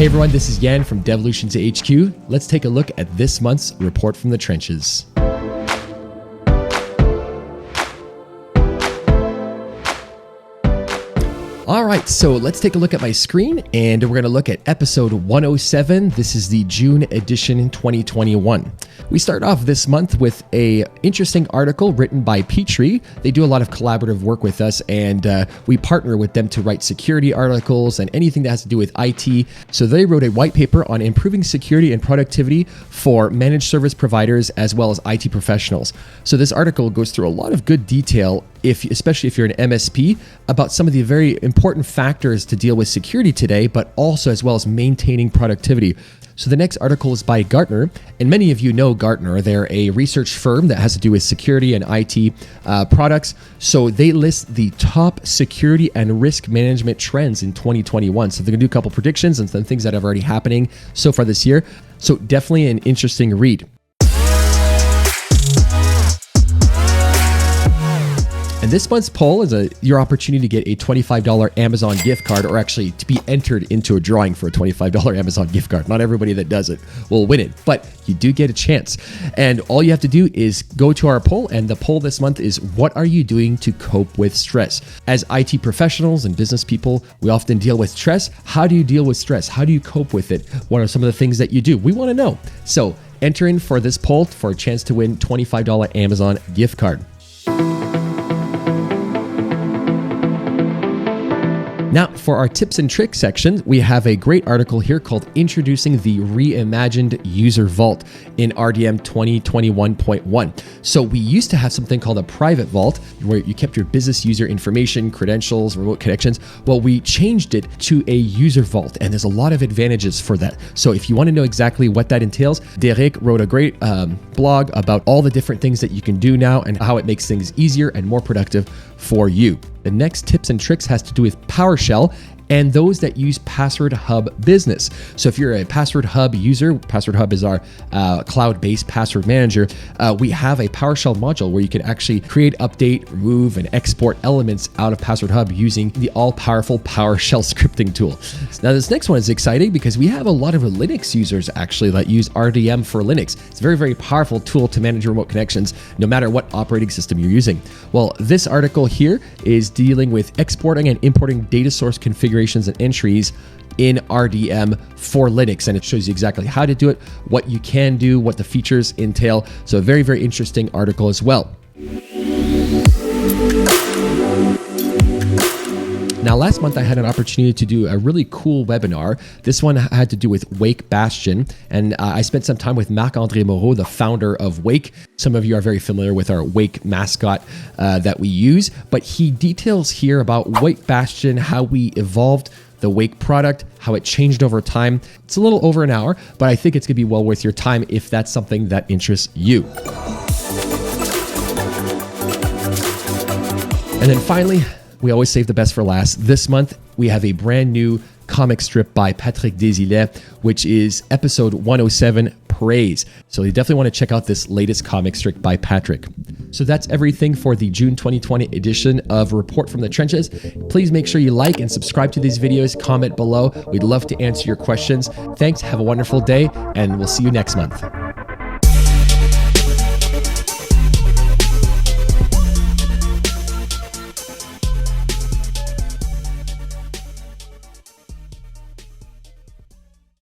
Hey everyone, this is Yan from Devolutions HQ. Let's take a look at this month's Report from the Trenches. All right, so let's take a look at my screen and we're going to look at episode 107. This is the June edition in 2021. We start off this month with a interesting article written by Petrie. They do a lot of collaborative work with us and we partner with them to write security articles and anything that has to do with IT. So they wrote a white paper on improving security and productivity for managed service providers as well as IT professionals. So this article goes through a lot of good detail, especially if you're an MSP, about some of the very important factors to deal with security today, but also as well as maintaining productivity. So the next article is by Gartner, and many of you know Gartner. They're a research firm that has to do with security and IT products. So they list the top security and risk management trends in 2021. So they're gonna do a couple predictions and some things that are already happening so far this year. So definitely an interesting read. And this month's poll is your opportunity to get a $25 Amazon gift card, or actually to be entered into a drawing for a $25 Amazon gift card. Not everybody that does it will win it, but you do get a chance. And all you have to do is go to our poll, and the poll this month is, what are you doing to cope with stress? As IT professionals and business people, we often deal with stress. How do you deal with stress? How do you cope with it? What are some of the things that you do? We want to know. So enter in for this poll for a chance to win $25 Amazon gift card. Now, for our tips and tricks section, we have a great article here called Introducing the Reimagined User Vault in RDM 2021.1. So we used to have something called a private vault where you kept your business user information, credentials, remote connections. Well, we changed it to a user vault, and there's a lot of advantages for that. So if you want to know exactly what that entails, Derek wrote a great blog about all the different things that you can do now and how it makes things easier and more productive for you. The next tips and tricks has to do with PowerShell and those that use Password Hub Business. So if you're a Password Hub user, Password Hub is our cloud-based password manager. We have a PowerShell module where you can actually create, update, remove, and export elements out of Password Hub using the all-powerful PowerShell scripting tool. Now this next one is exciting because we have a lot of Linux users actually that use RDM for Linux. It's a very, very powerful tool to manage remote connections no matter what operating system you're using. Well, this article here is dealing with exporting and importing data source configurations and entries in RDM for Linux, and it shows you exactly how to do it, what you can do, what the features entail. So a very, very interesting article as well. Now, last month I had an opportunity to do a really cool webinar. This one had to do with Wake Bastion, and I spent some time with Marc-André Moreau, the founder of Wake. Some of you are very familiar with our Wake mascot that we use, but he details here about Wake Bastion, how we evolved the Wake product, how it changed over time. It's a little over an hour, but I think it's gonna be well worth your time if that's something that interests you. And then finally, we always save the best for last. This month, we have a brand new comic strip by Patrick Desilets, which is episode 107, Praise. So you definitely want to check out this latest comic strip by Patrick. So that's everything for the June 2020 edition of Report from the Trenches. Please make sure you like and subscribe to these videos, comment below. We'd love to answer your questions. Thanks, have a wonderful day, and we'll see you next month.